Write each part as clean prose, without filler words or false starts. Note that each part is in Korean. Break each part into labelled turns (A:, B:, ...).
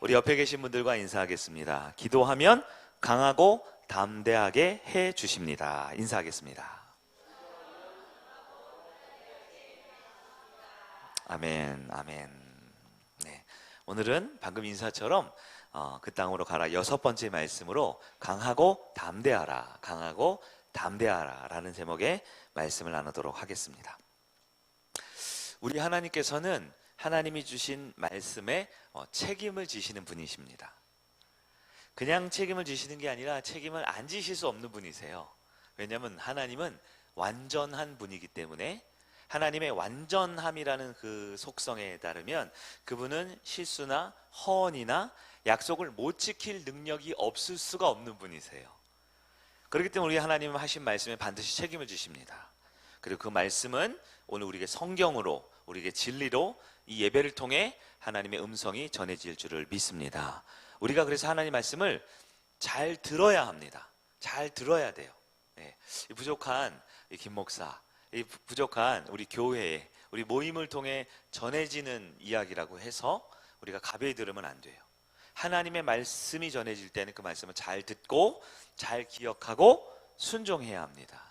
A: 우리 옆에 계신 분들과 인사하겠습니다. 기도하면 강하고 담대하게 해 주십니다. 인사하겠습니다. 아멘, 아멘. 네, 오늘은 방금 인사처럼 그 땅으로 가라 6번째 말씀으로 강하고 담대하라, 강하고 담대하라 라는 제목의 말씀을 나누도록 하겠습니다. 우리 하나님께서는 하나님이 주신 말씀에 책임을 지시는 분이십니다. 그냥 책임을 지시는 게 아니라 책임을 안 지실 수 없는 분이세요. 왜냐하면 하나님은 완전한 분이기 때문에 하나님의 완전함이라는 그 속성에 따르면 그분은 실수나 허언이나 약속을 못 지킬 능력이 없을 수가 없는 분이세요. 그렇기 때문에 우리 하나님은 하신 말씀에 반드시 책임을 지십니다. 그리고 그 말씀은 오늘 우리에게 성경으로, 우리에게 진리로 이 예배를 통해 하나님의 음성이 전해질 줄을 믿습니다. 우리가 그래서 하나님 말씀을 잘 들어야 합니다. 잘 들어야 돼요. 네. 이 부족한 김 목사, 이 부족한 우리 교회에, 우리 모임을 통해 전해지는 이야기라고 해서 우리가 가벼이 들으면 안 돼요. 하나님의 말씀이 전해질 때는 그 말씀을 잘 듣고 잘 기억하고 순종해야 합니다.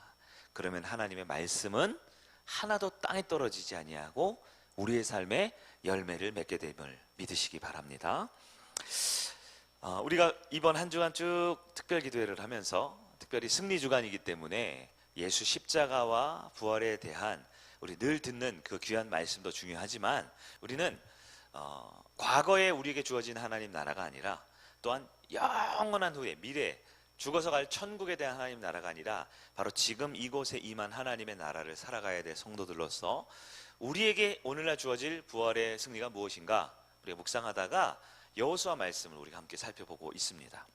A: 그러면 하나님의 말씀은 하나도 땅에 떨어지지 아니하고 우리의 삶에 열매를 맺게 됨을 믿으시기 바랍니다. 우리가 이번 한 주간 쭉 특별 기도회를 하면서 특별히 승리 주간이기 때문에 예수 십자가와 부활에 대한 우리 늘 듣는 그 귀한 말씀도 중요하지만 우리는 과거에 우리에게 주어진 하나님 나라가 아니라 또한 영원한 후에 미래 죽어서 갈 천국에 대한 하나님 나라가 아니라 바로 지금 이곳에 임한 하나님의 나라를 살아가야 될 성도들로서 우리에게 오늘날 주어질 부활의 승리가 무엇인가 우리가 묵상하다가 여호수아 말씀을 우리가 함께 살펴보고 있습니다.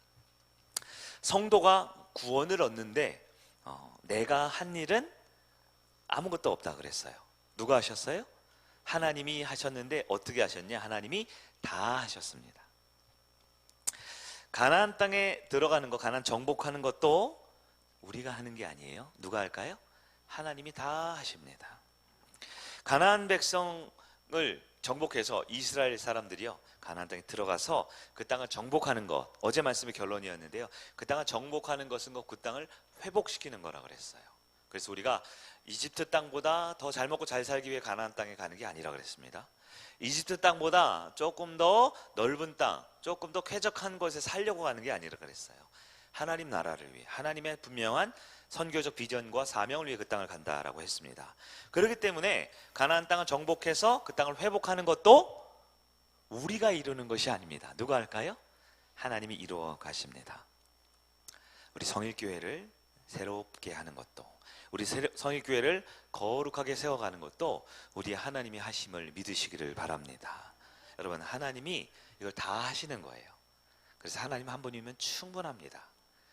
A: 성도가 구원을 얻는데 내가 한 일은 아무것도 없다 그랬어요. 누가 하셨어요? 하나님이 하셨는데 어떻게 하셨냐? 하나님이 다 하셨습니다. 가나안 땅에 들어가는 것, 가나안 정복하는 것도 우리가 하는 게 아니에요. 누가 할까요? 하나님이 다 하십니다. 가나안 백성을 정복해서 이스라엘 사람들이요 가나안 땅에 들어가서 그 땅을 정복하는 것, 어제 말씀의 결론이었는데요, 그 땅을 정복하는 것은 그 땅을 회복시키는 거라 그랬어요. 그래서 우리가 이집트 땅보다 더 잘 먹고 잘 살기 위해 가나안 땅에 가는 게 아니라 그랬습니다. 이집트 땅보다 조금 더 넓은 땅, 조금 더 쾌적한 곳에 살려고 가는 게 아니라 그랬어요. 하나님 나라를 위해, 하나님의 분명한 선교적 비전과 사명을 위해 그 땅을 간다라고 했습니다. 그렇기 때문에 가나안 땅을 정복해서 그 땅을 회복하는 것도 우리가 이루는 것이 아닙니다. 누가 할까요? 하나님이 이루어 가십니다. 우리 성일교회를 새롭게 하는 것도, 우리 성일교회를 거룩하게 세워가는 것도 우리 하나님이 하심을 믿으시기를 바랍니다. 여러분, 하나님이 이걸 다 하시는 거예요. 그래서 하나님 한 분이면 충분합니다.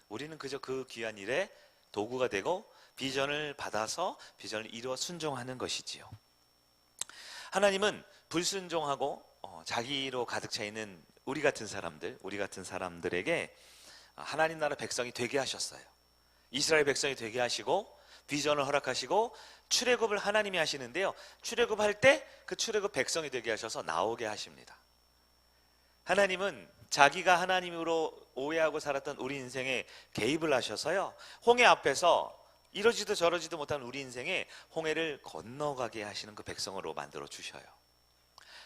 A: 우리는 그저 그 귀한 일에 도구가 되고 비전을 받아서 비전을 이루어 순종하는 것이지요. 하나님은 불순종하고 자기로 가득 차 있는 우리 같은 사람들에게 하나님 나라 백성이 되게 하셨어요. 이스라엘 백성이 되게 하시고 비전을 허락하시고 출애굽을 하나님이 하시는데요, 출애굽할 때 그 출애굽 백성이 되게 하셔서 나오게 하십니다. 하나님은 자기가 하나님으로 오해하고 살았던 우리 인생에 개입을 하셔서요, 홍해 앞에서 이러지도 저러지도 못한 우리 인생에 홍해를 건너가게 하시는 그 백성으로 만들어 주셔요.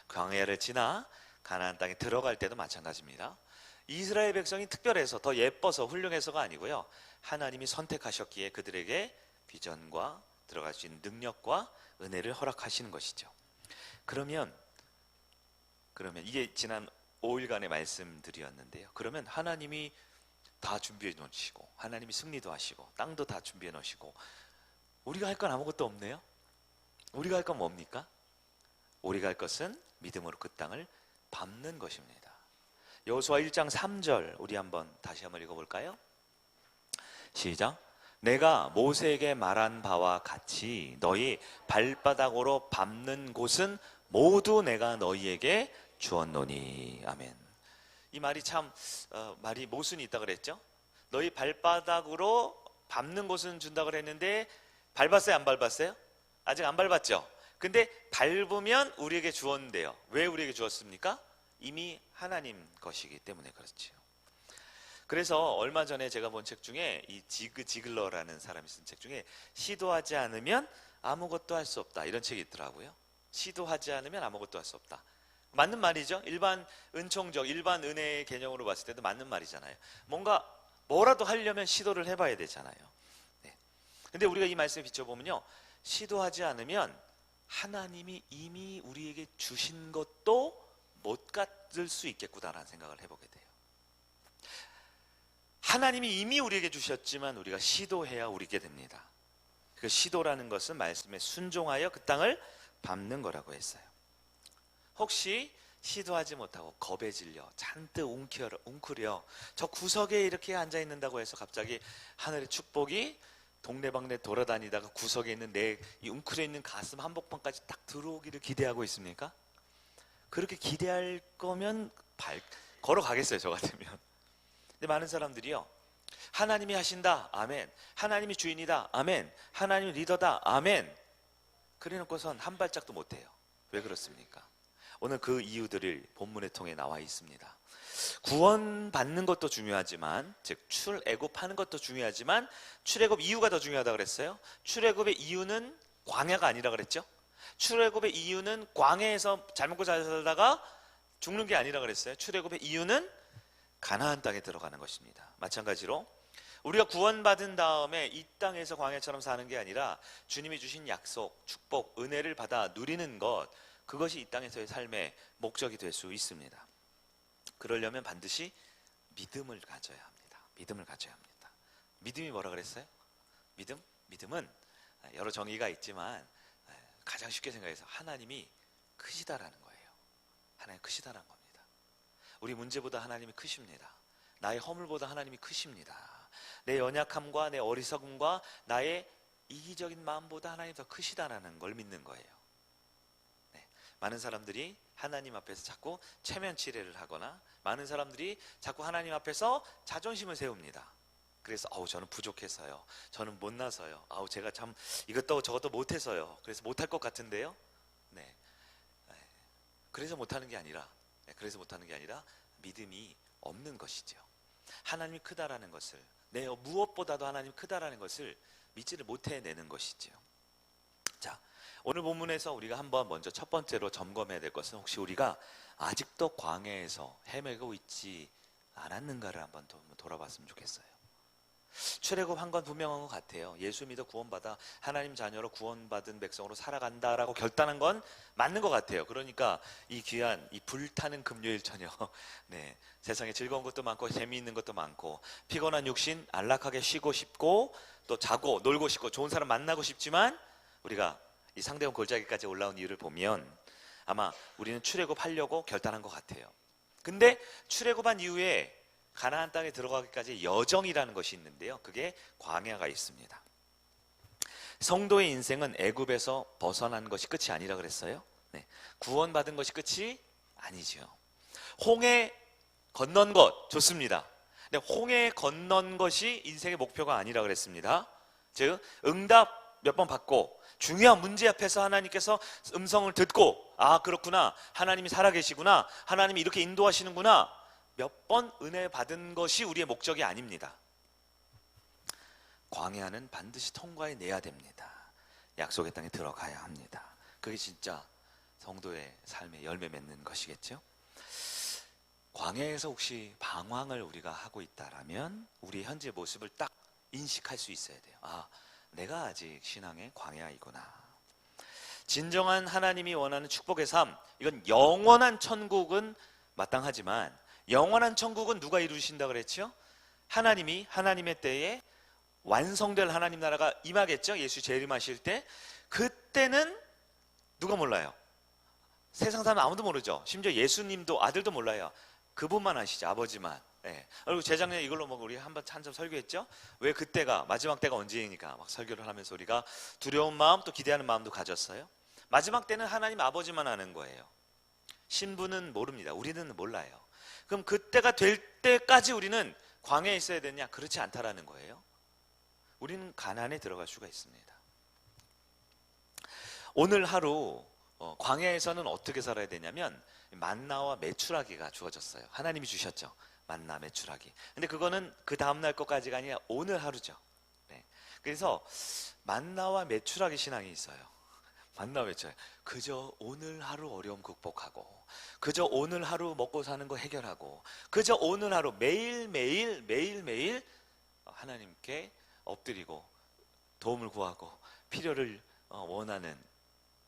A: 광야를 지나 가나안 땅에 들어갈 때도 마찬가지입니다. 이스라엘 백성이 특별해서 더 예뻐서 훌륭해서가 아니고요, 하나님이 선택하셨기에 그들에게 비전과 들어갈 수 있는 능력과 은혜를 허락하시는 것이죠. 그러면 이게 지난 5일간의 말씀들이었는데요, 그러면 하나님이 다 준비해 놓으시고 하나님이 승리도 하시고 땅도 다 준비해 놓으시고 우리가 할 건 아무것도 없네요. 우리가 할 건 뭡니까? 우리가 할 것은 믿음으로 그 땅을 밟는 것입니다. 여호수아 1장 3절 우리 다시 한번 읽어볼까요? 시작. 내가 모세에게 말한 바와 같이 너희 발바닥으로 밟는 곳은 모두 내가 너희에게 주었노니. 아멘. 이 말이 참 말이 모순이 있다 그랬죠. 너희 발바닥으로 밟는 곳은 준다 그랬는데 밟았어요, 안 밟았어요? 아직 안 밟았죠. 근데 밟으면 우리에게 주었는데요, 왜 우리에게 주었습니까? 이미 하나님 것이기 때문에 그렇지요. 그래서 얼마 전에 제가 본 책 중에 이 지글러라는 사람이 쓴 책 중에 시도하지 않으면 아무것도 할 수 없다 이런 책이 있더라고요. 시도하지 않으면 아무것도 할 수 없다. 맞는 말이죠. 일반 은총적, 일반 은혜의 개념으로 봤을 때도 맞는 말이잖아요. 뭔가 뭐라도 하려면 시도를 해봐야 되잖아요. 네. 근데 우리가 이 말씀에 비춰보면요, 시도하지 않으면 하나님이 이미 우리에게 주신 것도 못 갖을 수 있겠구나라는 생각을 해보게 돼요. 하나님이 이미 우리에게 주셨지만 우리가 시도해야 우리게 됩니다. 그 시도라는 것은 말씀에 순종하여 그 땅을 밟는 거라고 했어요. 혹시 시도하지 못하고 겁에 질려 잔뜩 웅크려 저 구석에 이렇게 앉아 있는다고 해서 갑자기 하늘의 축복이 동네방네 돌아다니다가 구석에 있는 내 이 웅크려 있는 가슴 한복판까지 딱 들어오기를 기대하고 있습니까? 그렇게 기대할 거면 걸어가겠어요, 저 같으면. 근데 많은 사람들이요, 하나님이 하신다, 아멘. 하나님이 주인이다, 아멘. 하나님이 리더다, 아멘. 그래 놓고선 한 발짝도 못해요. 왜 그렇습니까? 오늘 그 이유들을 본문의 통해 나와 있습니다. 구원받는 것도 중요하지만, 즉 출애굽하는 것도 중요하지만 출애굽 이유가 더 중요하다 그랬어요. 출애굽의 이유는 광야가 아니라 그랬죠. 출애굽의 이유는 광야에서 잘 먹고 잘 살다가 죽는 게 아니라 그랬어요. 출애굽의 이유는 가나안 땅에 들어가는 것입니다. 마찬가지로 우리가 구원받은 다음에 이 땅에서 광야처럼 사는 게 아니라 주님이 주신 약속, 축복, 은혜를 받아 누리는 것, 그것이 이 땅에서의 삶의 목적이 될 수 있습니다. 그러려면 반드시 믿음을 가져야 합니다. 믿음을 가져야 합니다. 믿음이 뭐라 그랬어요? 믿음은 여러 정의가 있지만 가장 쉽게 생각해서 하나님이 크시다라는 거예요. 하나님 크시다라는 겁니다. 우리 문제보다 하나님이 크십니다. 나의 허물보다 하나님이 크십니다. 내 연약함과 내 어리석음과 나의 이기적인 마음보다 하나님이 더 크시다라는 걸 믿는 거예요. 네. 많은 사람들이 하나님 앞에서 자꾸 체면치레를 하거나 많은 사람들이 자꾸 하나님 앞에서 자존심을 세웁니다. 그래서 저는 부족해서요, 저는 못나서요, 제가 참 이것도 저것도 못해서요, 그래서 못할 것 같은데요. 네. 그래서 못하는 게 아니라 믿음이 없는 것이죠. 하나님이 크다라는 것을, 무엇보다도 하나님이 크다라는 것을 믿지를 못해내는 것이죠. 자, 오늘 본문에서 우리가 한번 먼저 첫 번째로 점검해야 될 것은, 혹시 우리가 아직도 광야에서 헤매고 있지 않았는가를 한번 돌아봤으면 좋겠어요. 출애굽한 건 분명한 것 같아요. 예수 믿어 구원받아 하나님 자녀로 구원받은 백성으로 살아간다라고 결단한 건 맞는 것 같아요. 그러니까 이 귀한 이 불타는 금요일 저녁, 네, 세상에 즐거운 것도 많고 재미있는 것도 많고 피곤한 육신 안락하게 쉬고 싶고 또 자고 놀고 싶고 좋은 사람 만나고 싶지만, 우리가 이 상대원 골짜기까지 올라온 이유를 보면 아마 우리는 출애굽하려고 결단한 것 같아요. 근데 출애굽한 이후에 가나안 땅에 들어가기까지 여정이라는 것이 있는데요, 그게 광야가 있습니다. 성도의 인생은 애굽에서 벗어난 것이 끝이 아니라 그랬어요. 네, 구원받은 것이 끝이 아니죠. 홍해 건넌 것 좋습니다. 근데 홍해 건넌 것이 인생의 목표가 아니라 그랬습니다. 즉 응답 몇 번 받고 중요한 문제 앞에서 하나님께서 음성을 듣고, 그렇구나, 하나님이 살아계시구나, 하나님이 이렇게 인도하시는구나, 몇 번 은혜 받은 것이 우리의 목적이 아닙니다. 광야는 반드시 통과해내야 됩니다. 약속의 땅에 들어가야 합니다. 그게 진짜 성도의 삶에 열매 맺는 것이겠죠. 광야에서 혹시 방황을 우리가 하고 있다라면 우리 현재 모습을 딱 인식할 수 있어야 돼요. 내가 아직 신앙의 광야이구나. 진정한 하나님이 원하는 축복의 삶, 이건 영원한 천국은 마땅하지만 영원한 천국은 누가 이루신다 그랬죠? 하나님이 하나님의 때에 완성될 하나님 나라가 임하겠죠? 예수 재림하실 때. 그때는 누가 몰라요? 세상 사람 아무도 모르죠. 심지어 예수님도 아들도 몰라요. 그분만 아시죠, 아버지만. 네. 그리고 재작년에 이걸로 우리 한참 설교했죠. 왜 그때가 마지막 때가 언제이니까 막 설교를 하면서 우리가 두려운 마음 또 기대하는 마음도 가졌어요. 마지막 때는 하나님 아버지만 아는 거예요. 신부는 모릅니다. 우리는 몰라요. 그럼 그때가 될 때까지 우리는 광야에 있어야 되냐? 그렇지 않다라는 거예요. 우리는 가나안에 들어갈 수가 있습니다. 오늘 하루 광야에서는 어떻게 살아야 되냐면, 만나와 메추라기가 주어졌어요. 하나님이 주셨죠. 만나 메추라기. 근데 그거는 그 다음날 것까지가 아니라 오늘 하루죠. 네. 그래서 만나와 메추라기 신앙이 있어요. 만나 메추라기. 그저 오늘 하루 어려움 극복하고, 그저 오늘 하루 먹고 사는 거 해결하고, 그저 오늘 하루 매일매일 하나님께 엎드리고 도움을 구하고 필요를 원하는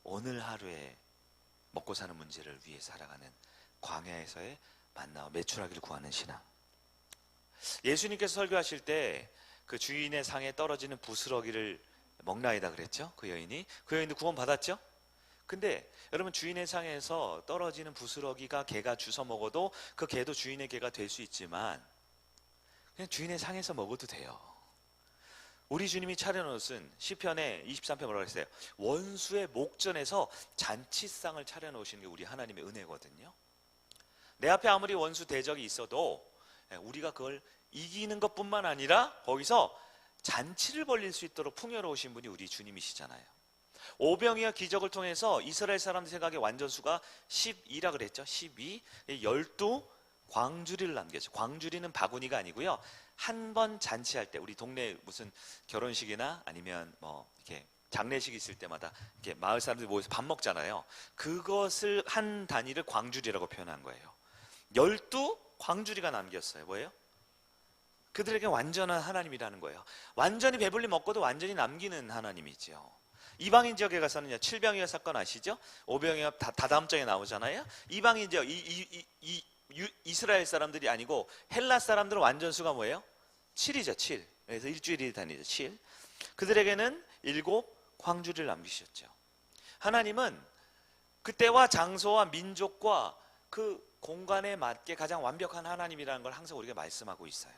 A: 오늘 하루에 먹고 사는 문제를 위해 살아가는 광야에서의 만나와 메추라기를 구하는 신앙. 예수님께서 설교하실 때 그 주인의 상에 떨어지는 부스러기를 먹나이다 그랬죠. 그 여인도 구원 받았죠. 근데 여러분, 주인의 상에서 떨어지는 부스러기가 개가 주워 먹어도 그 개도 주인의 개가 될 수 있지만 그냥 주인의 상에서 먹어도 돼요. 우리 주님이 차려놓으신 시편에 23편 뭐라고 했어요? 원수의 목전에서 잔치상을 차려놓으시는 게 우리 하나님의 은혜거든요. 내 앞에 아무리 원수 대적이 있어도 우리가 그걸 이기는 것뿐만 아니라 거기서 잔치를 벌릴 수 있도록 풍요로우신 분이 우리 주님이시잖아요. 오병이어 기적을 통해서 이스라엘 사람들 생각에 완전수가 12라 그랬죠. 12, 12 광주리를 남겼죠. 광주리는 바구니가 아니고요, 한 번 잔치할 때, 우리 동네 무슨 결혼식이나 아니면 뭐 이렇게 장례식 있을 때마다 이렇게 마을 사람들이 모여서 밥 먹잖아요. 그것을 한 단위를 광주리라고 표현한 거예요. 12 광주리가 남겼어요. 뭐예요? 그들에게 완전한 하나님이라는 거예요. 완전히 배불리 먹고도 완전히 남기는 하나님이죠. 이방인 지역에 가서는요, 칠병이어 사건 아시죠? 오병이어 다 다음 장에 나오잖아요. 이방인 지역, 이스라엘 사람들이 아니고 헬라 사람들은 완전수가 뭐예요? 7이죠. 7. 그래서 일주일이 다니죠. 7. 그들에게는 7 광주리를 남기셨죠. 하나님은 그때와 장소와 민족과 그 공간에 맞게 가장 완벽한 하나님이라는 걸 항상 우리가 말씀하고 있어요.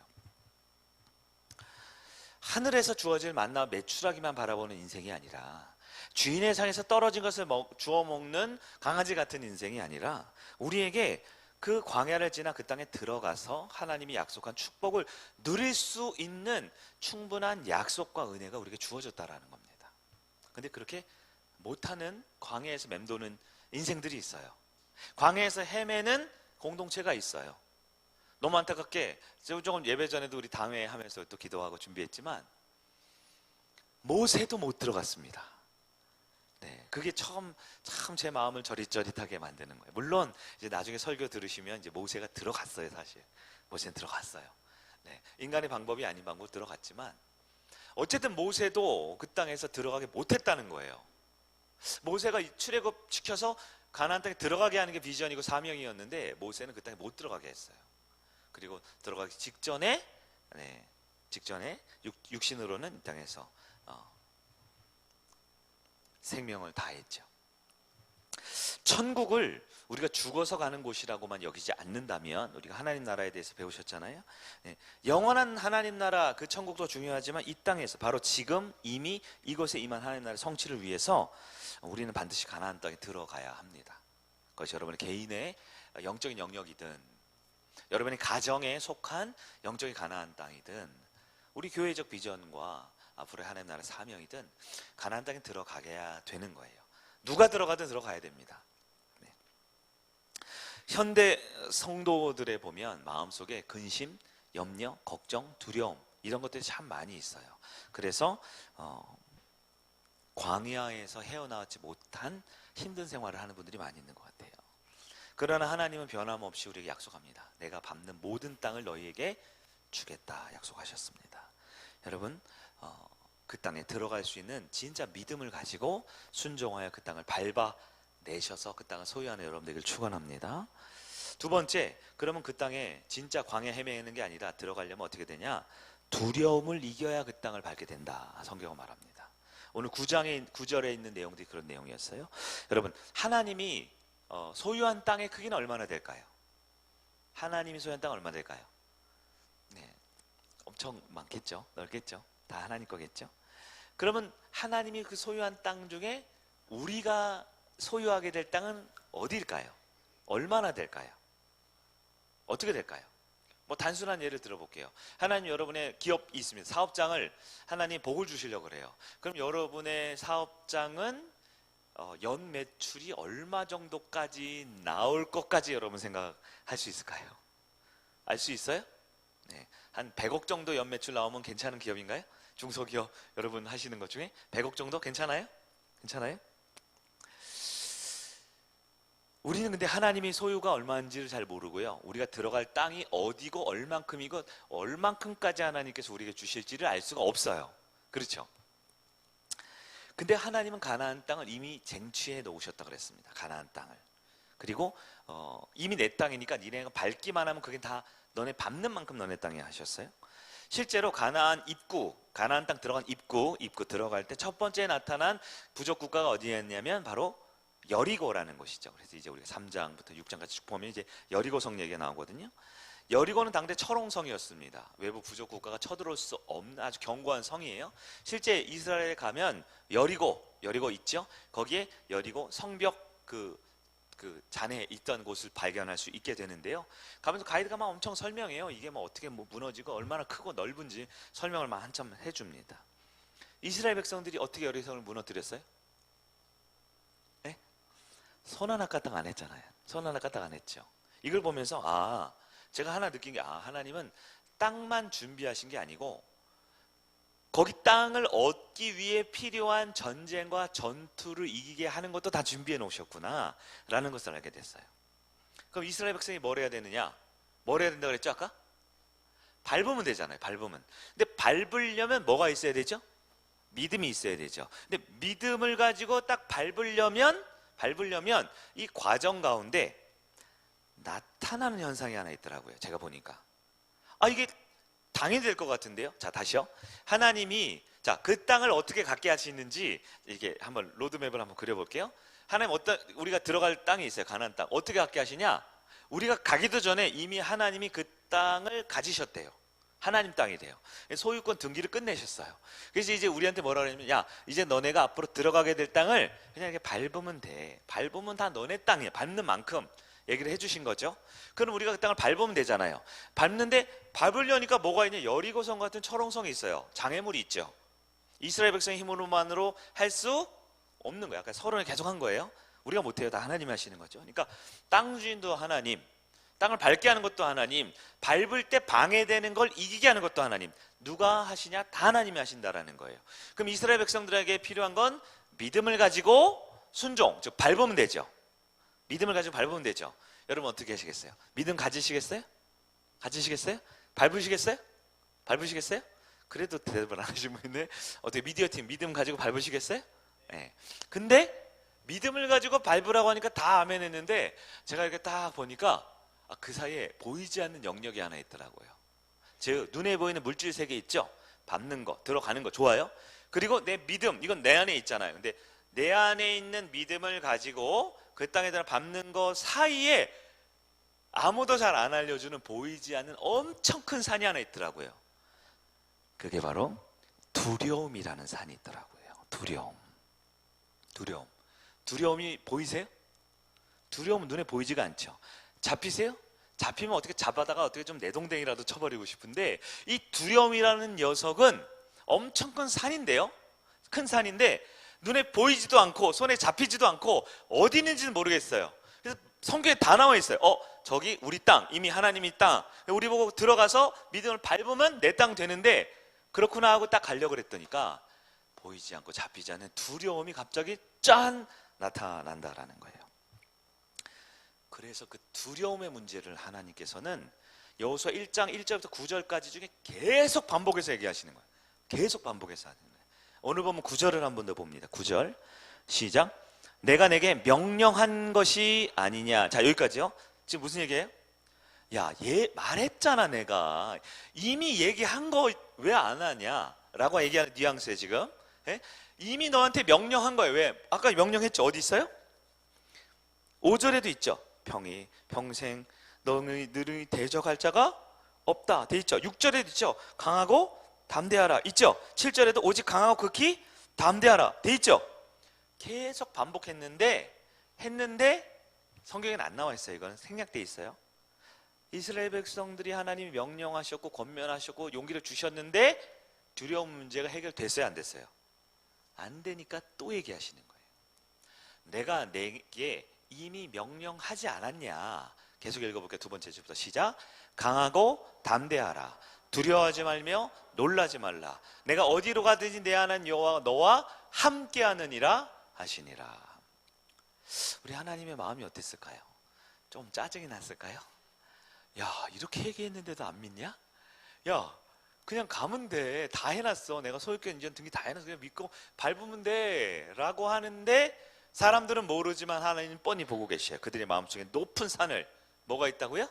A: 하늘에서 주어질 만나 메추라기만 바라보는 인생이 아니라, 주인의 상에서 떨어진 것을 주워 먹는 강아지 같은 인생이 아니라, 우리에게 그 광야를 지나 그 땅에 들어가서 하나님이 약속한 축복을 누릴 수 있는 충분한 약속과 은혜가 우리에게 주어졌다라는 겁니다. 근데 그렇게 못하는, 광야에서 맴도는 인생들이 있어요. 광야에서 헤매는 공동체가 있어요. 너무 안타깝게, 조금 예배 전에도 우리 당회 하면서 또 기도하고 준비했지만 모세도 못 들어갔습니다. 네, 그게 처음 참 제 마음을 저릿저릿하게 만드는 거예요. 물론 이제 나중에 설교 들으시면 이제 모세가 들어갔어요. 사실 모세는 들어갔어요. 네, 인간의 방법이 아닌 방법으로 들어갔지만 어쨌든 모세도 그 땅에서 들어가게 못했다는 거예요. 모세가 출애굽 시켜서 가나안 땅에 들어가게 하는 게 비전이고 사명이었는데 모세는 그 땅에 못 들어가게 했어요. 그리고 들어가기 직전에 육신으로는 이 땅에서 생명을 다했죠. 천국을 우리가 죽어서 가는 곳이라고만 여기지 않는다면, 우리가 하나님 나라에 대해서 배우셨잖아요. 영원한 하나님 나라, 그 천국도 중요하지만 이 땅에서 바로 지금 이미 이곳에 임한 하나님 나라의 성취를 위해서 우리는 반드시 가나안 땅에 들어가야 합니다. 그것이 여러분의 개인의 영적인 영역이든, 여러분의 가정에 속한 영적인 가나안 땅이든, 우리 교회적 비전과 앞으로의 하나님 나라 사명이든 가나안 땅에 들어가야 되는 거예요. 누가 들어가든 들어가야 됩니다. 네. 현대 성도들에 보면 마음속에 근심, 염려, 걱정, 두려움, 이런 것들이 참 많이 있어요. 그래서 광야에서 헤어나오지 못한 힘든 생활을 하는 분들이 많이 있는 것 같아요. 그러나 하나님은 변함없이 우리에게 약속합니다. 내가 밟는 모든 땅을 너희에게 주겠다 약속하셨습니다. 여러분, 그 땅에 들어갈 수 있는 진짜 믿음을 가지고 순종하여 그 땅을 밟아내셔서 그 땅을 소유하는 여러분들에게 축원합니다. 두 번째, 그러면 그 땅에 진짜 광야 헤매는 게 아니라 들어가려면 어떻게 되냐? 두려움을 이겨야 그 땅을 밟게 된다, 성경은 말합니다. 오늘 9절에 있는 내용들이 그런 내용이었어요. 여러분, 하나님이 소유한 땅의 크기는 얼마나 될까요? 하나님이 소유한 땅은 얼마나 될까요? 네, 엄청 많겠죠. 넓겠죠. 다 하나님 거겠죠. 그러면 하나님이 그 소유한 땅 중에 우리가 소유하게 될 땅은 어디일까요? 얼마나 될까요? 어떻게 될까요? 뭐 단순한 예를 들어볼게요. 하나님, 여러분의 기업이 있습니다. 사업장을 하나님 복을 주시려고 그래요. 그럼 여러분의 사업장은 연 매출이 얼마 정도까지 나올 것까지 여러분 생각할 수 있을까요? 알 수 있어요? 네, 한 100억 정도 연 매출 나오면 괜찮은 기업인가요? 중소기업 여러분 하시는 것 중에 100억 정도 괜찮아요? 괜찮아요? 우리는 근데 하나님이 소유가 얼마인지를 잘 모르고요. 우리가 들어갈 땅이 어디고 얼만큼이고 얼만큼까지 하나님께서 우리에게 주실지를 알 수가 없어요. 그렇죠? 근데 하나님은 가나안 땅을 이미 쟁취해 놓으셨다 그랬습니다. 가나안 땅을. 그리고 이미 내 땅이니까 니네가 밟기만 하면 그게 다 너네 밟는 만큼 너네 땅이야 하셨어요. 실제로 가나안 땅 들어간 입구 들어갈 때 첫 번째 나타난 부족 국가가 어디였냐면 바로 여리고라는 곳이죠. 그래서 이제 우리가 3장부터 6장까지 쭉 보면 이제 여리고성 얘기가 나오거든요. 여리고는 당대 철옹성이었습니다. 외부 부족 국가가 쳐들어올 수 없는 아주 견고한 성이에요. 실제 이스라엘에 가면 여리고 있죠. 거기에 여리고 성벽 그 잔해 있던 곳을 발견할 수 있게 되는데요. 가면서 가이드가 막 엄청 설명해요. 이게 뭐 어떻게 뭐 무너지고 얼마나 크고 넓은지 설명을 막 한참 해줍니다. 이스라엘 백성들이 어떻게 여리고성을 무너뜨렸어요? 네? 손 하나 까딱 안 했잖아요. 손 하나 까딱 안 했죠. 이걸 보면서 제가 하나 느낀 게 하나님은 땅만 준비하신 게 아니고 거기 땅을 얻기 위해 필요한 전쟁과 전투를 이기게 하는 것도 다 준비해 놓으셨구나 라는 것을 알게 됐어요. 그럼 이스라엘 백성이 뭘 해야 되느냐? 뭘 해야 된다고 그랬죠 아까? 밟으면 되잖아요. 밟으면. 근데 밟으려면 뭐가 있어야 되죠? 믿음이 있어야 되죠. 근데 믿음을 가지고 딱 밟으려면 이 과정 가운데 나타나는 현상이 하나 있더라고요. 제가 보니까 이게 당연히 될 것 같은데요. 자, 다시요. 하나님이 그 땅을 어떻게 갖게 하시는지 이게 한번 로드맵을 한번 그려볼게요. 하나님 우리가 들어갈 땅이 있어요. 가나안 땅 어떻게 갖게 하시냐? 우리가 가기도 전에 이미 하나님이 그 땅을 가지셨대요. 하나님 땅이 돼요. 소유권 등기를 끝내셨어요. 그래서 이제 우리한테 뭐라 그러냐면 야 이제 너네가 앞으로 들어가게 될 땅을 그냥 이렇게 밟으면 돼. 밟으면 다 너네 땅이야. 밟는 만큼 얘기를 해주신 거죠. 그럼 우리가 그 땅을 밟으면 되잖아요. 밟는데 밟으려니까 뭐가 있냐? 여리고성 같은 철옹성이 있어요. 장애물이 있죠. 이스라엘 백성의 힘으로만으로 할 수 없는 거예요. 약간 서론을 계속 한 거예요. 우리가 못해요. 다 하나님이 하시는 거죠. 그러니까 땅 주인도 하나님, 땅을 밟게 하는 것도 하나님, 밟을 때 방해되는 걸 이기게 하는 것도 하나님. 누가 하시냐? 다 하나님이 하신다라는 거예요. 그럼 이스라엘 백성들에게 필요한 건 믿음을 가지고 순종, 즉 밟으면 되죠. 믿음을 가지고 밟으면 되죠. 여러분 어떻게 하시겠어요? 믿음 가지시겠어요? 가지시겠어요? 밟으시겠어요? 밟으시겠어요? 그래도 대답을 안 하신 분인데 어떻게 미디어팀 믿음 가지고 밟으시겠어요? 네. 근데 믿음을 가지고 밟으라고 하니까 다 아멘 했는데 제가 이렇게 딱 보니까 그 사이에 보이지 않는 영역이 하나 있더라고요. 제 눈에 보이는 물질 세계 있죠? 밟는 거, 들어가는 거 좋아요. 그리고 내 믿음, 이건 내 안에 있잖아요. 근데 내 안에 있는 믿음을 가지고 그 땅에다 밟는 거 사이에 아무도 잘 안 알려주는 보이지 않는 엄청 큰 산이 하나 있더라고요. 그게 바로 두려움이라는 산이 있더라고요. 두려움이 보이세요? 두려움은 눈에 보이지가 않죠. 잡히세요? 잡히면 어떻게 잡아다가 어떻게 좀 내동댕이라도 쳐버리고 싶은데 이 두려움이라는 녀석은 엄청 큰 산인데요. 큰 산인데 눈에 보이지도 않고 손에 잡히지도 않고 어디 있는지는 모르겠어요. 그래서 성경에 다 나와 있어요. 저기 우리 땅, 이미 하나님이 땅. 우리 보고 들어가서 믿음을 밟으면 내 땅 되는데 그렇구나 하고 딱 가려고 그랬더니까 보이지 않고 잡히지 않는 두려움이 갑자기 짠 나타난다라는 거예요. 그래서 그 두려움의 문제를 하나님께서는 여호수아 1장 1절부터 9절까지 중에 계속 반복해서 얘기하시는 거예요. 계속 반복해서 하는 거예요. 오늘 보면 9절을 한 번 더 봅니다. 9절 시작. 내가 내게 명령한 것이 아니냐. 자, 여기까지요. 지금 무슨 얘기예요? 야, 얘 말했잖아. 내가 이미 얘기한 거 왜 안 하냐 라고 얘기하는 뉘앙스에 지금 이미 너한테 명령한 거예요. 왜? 아까 명령했죠. 어디 있어요? 5절에도 있죠. 평생 너희들의 대적할 자가 없다 돼 있죠. 6절에도 있죠. 강하고 담대하라 있죠. 7절에도 오직 강하고 극히 담대하라 돼 있죠. 계속 반복했는데 성경에는 안 나와 있어요. 이거는 생략돼 있어요. 이스라엘 백성들이 하나님이 명령하셨고 권면하셨고 용기를 주셨는데 두려움 문제가 해결됐어요? 안 됐어요? 안 되니까 또 얘기하시는 거예요. 내가 내게 이미 명령하지 않았냐. 계속 읽어볼게요. 두 번째 줄부터 시작. 강하고 담대하라. 두려워하지 말며 놀라지 말라. 내가 어디로 가든지 내 하나님 여호와가 너와 함께하느니라 하시니라. 우리 하나님의 마음이 어땠을까요? 좀 짜증이 났을까요? 야, 이렇게 얘기했는데도 안 믿냐? 야, 그냥 가면 돼. 다 해놨어. 내가 소유권 인전 등기 다 해놨어. 그냥 믿고 밟으면 돼. 라고 하는데 사람들은 모르지만 하나님 뻔히 보고 계셔요. 그들의 마음속에 높은 산을 뭐가 있다고요?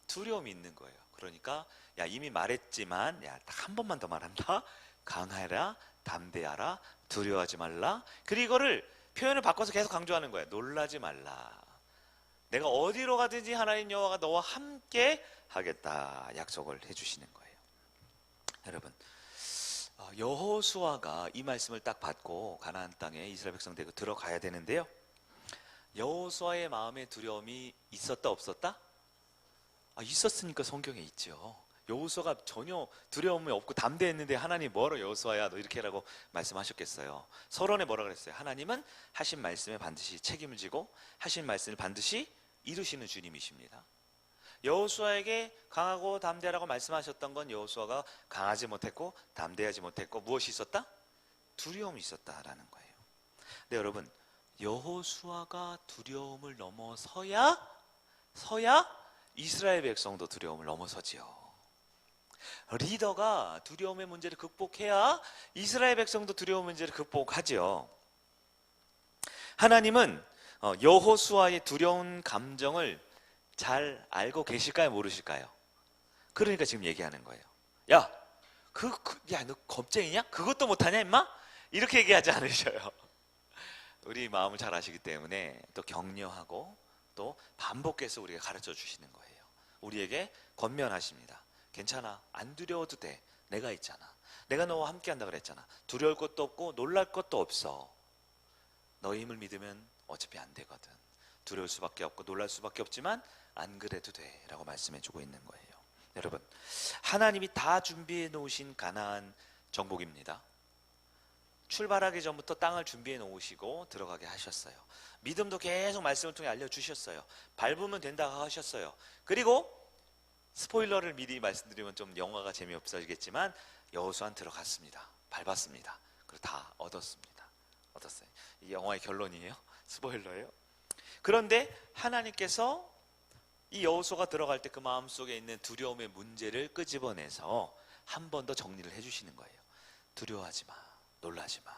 A: 두려움이 있는 거예요. 그러니까 야, 이미 말했지만 야, 딱 한 번만 더 말한다. 강하라, 담대하라, 두려워하지 말라. 그리고 이거를 표현을 바꿔서 계속 강조하는 거예요. 놀라지 말라. 내가 어디로 가든지 하나님 여호와가 너와 함께 하겠다 약속을 해주시는 거예요. 여러분, 여호수아가 이 말씀을 딱 받고 가나안 땅에 이스라엘 백성 데리고 들어가야 되는데요. 여호수아의 마음에 두려움이 있었다 없었다? 있었으니까 성경에 있죠. 여호수아가 전혀 두려움이 없고 담대했는데 하나님 뭐하러 여호수아야 너 이렇게 하라고 말씀하셨겠어요. 서론에 뭐라 그랬어요? 하나님은 하신 말씀에 반드시 책임을 지고 하신 말씀을 반드시 이루시는 주님이십니다. 여호수아에게 강하고 담대하라고 말씀하셨던 건 여호수아가 강하지 못했고 담대하지 못했고 무엇이 있었다? 두려움이 있었다라는 거예요. 근데 여러분, 여호수아가 두려움을 넘어서야 이스라엘 백성도 두려움을 넘어서지요. 리더가 두려움의 문제를 극복해야 이스라엘 백성도 두려움 문제를 극복하지요. 하나님은 여호수아의 두려운 감정을 잘 알고 계실까요? 모르실까요? 그러니까 지금 얘기하는 거예요. 야, 너 겁쟁이냐? 그것도 못하냐 임마? 이렇게 얘기하지 않으셔요. 우리 마음을 잘 아시기 때문에 또 격려하고 또 반복해서 우리가 가르쳐 주시는 거예요. 우리에게 권면하십니다. 괜찮아, 안 두려워도 돼. 내가 있잖아. 내가 너와 함께 한다 그랬잖아. 두려울 것도 없고 놀랄 것도 없어. 너의 힘을 믿으면 어차피 안 되거든. 두려울 수밖에 없고 놀랄 수밖에 없지만 안 그래도 돼 라고 말씀해 주고 있는 거예요. 여러분, 하나님이 다 준비해 놓으신 가나안 정복입니다. 출발하기 전부터 땅을 준비해 놓으시고 들어가게 하셨어요. 믿음도 계속 말씀을 통해 알려주셨어요. 밟으면 된다 하셨어요. 그리고 스포일러를 미리 말씀드리면 좀 영화가 재미없어지겠지만 여호수아는 들어갔습니다. 밟았습니다. 그리고 다 얻었어요. 이 영화의 결론이에요. 스포일러예요. 그런데 하나님께서 이 여호수아가 들어갈 때 그 마음속에 있는 두려움의 문제를 끄집어내서 한 번 더 정리를 해주시는 거예요. 두려워하지 마, 놀라지 마.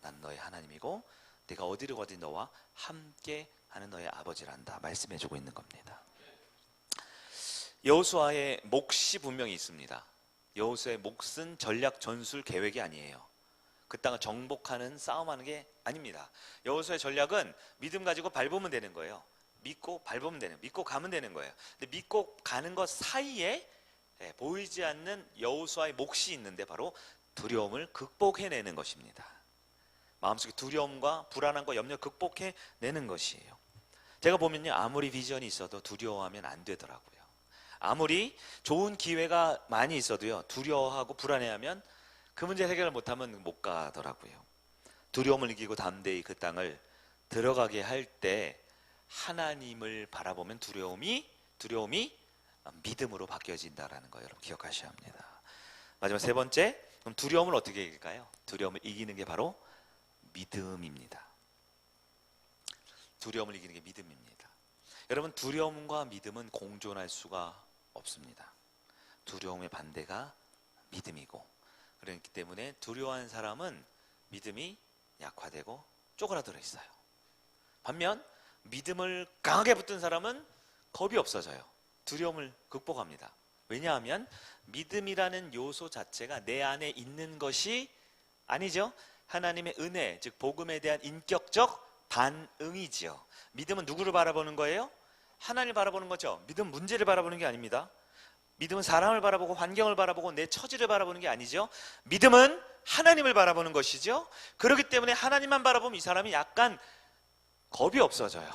A: 난 너의 하나님이고 내가 어디로 가든 너와 함께 하는 너의 아버지란다 말씀해주고 있는 겁니다. 여호수아의 몫이 분명히 있습니다. 여호수아의 몫은 전략 전술 계획이 아니에요. 그 땅을 정복하는 싸움하는 게 아닙니다. 여호수아의 전략은 믿음 가지고 밟으면 되는 거예요. 믿고 밟으면 되는, 믿고 가면 되는 거예요. 근데 믿고 가는 것 사이에 보이지 않는 여호수아의 몫이 있는데 바로 두려움을 극복해내는 것입니다. 마음속에 두려움과 불안함과 염려 극복해내는 것이에요. 제가 보면요, 아무리 비전이 있어도 두려워하면 안 되더라고요. 아무리 좋은 기회가 많이 있어도요, 두려워하고 불안해하면 그 문제 해결을 못하면 못 가더라고요. 두려움을 이기고 담대히 그 땅을 들어가게 할 때 하나님을 바라보면 두려움이 믿음으로 바뀌어진다라는 거 여러분 기억하셔야 합니다. 마지막 세 번째, 그럼 두려움을 어떻게 이길까요? 두려움을 이기는 게 바로 믿음입니다. 두려움을 이기는 게 믿음입니다. 여러분, 두려움과 믿음은 공존할 수가 없습니다. 두려움의 반대가 믿음이고, 그렇기 때문에 두려워하는 사람은 믿음이 약화되고 쪼그라들어 있어요. 반면 믿음을 강하게 붙든 사람은 겁이 없어져요. 두려움을 극복합니다. 왜냐하면 믿음이라는 요소 자체가 내 안에 있는 것이 아니죠. 하나님의 은혜, 즉 복음에 대한 인격적 반응이지요. 믿음은 누구를 바라보는 거예요? 하나님을 바라보는 거죠. 믿음은 문제를 바라보는 게 아닙니다. 믿음은 사람을 바라보고 환경을 바라보고 내 처지를 바라보는 게 아니죠. 믿음은 하나님을 바라보는 것이죠. 그렇기 때문에 하나님만 바라보면 이 사람이 약간 겁이 없어져요.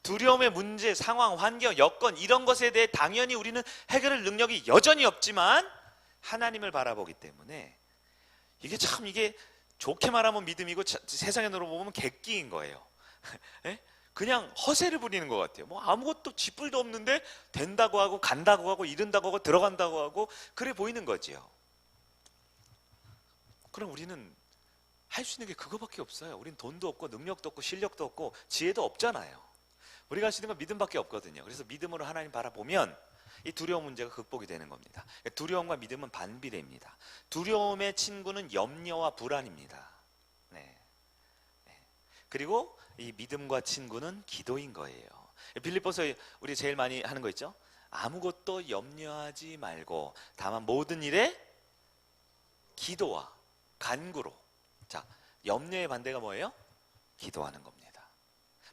A: 두려움의 문제, 상황, 환경, 여건 이런 것에 대해 당연히 우리는 해결할 능력이 여전히 없지만 하나님을 바라보기 때문에 이게 좋게 말하면 믿음이고 세상의 눈으로 보면 객기인 거예요. 예? 그냥 허세를 부리는 것 같아요. 뭐 아무것도 쥐뿔도 없는데 된다고 하고 간다고 하고 이른다고 하고 들어간다고 하고 그래 보이는 거지요. 그럼 우리는 할 수 있는 게 그거밖에 없어요. 우린 돈도 없고 능력도 없고 실력도 없고 지혜도 없잖아요. 우리가 할 수 있는 건 믿음밖에 없거든요. 그래서 믿음으로 하나님 바라보면 이 두려움 문제가 극복이 되는 겁니다. 두려움과 믿음은 반비례입니다. 두려움의 친구는 염려와 불안입니다. 네. 그리고 이 믿음과 친구는 기도인 거예요. 빌립보서 우리 제일 많이 하는 거 있죠? 아무것도 염려하지 말고 다만 모든 일에 기도와 간구로. 자, 염려의 반대가 뭐예요? 기도하는 겁니다.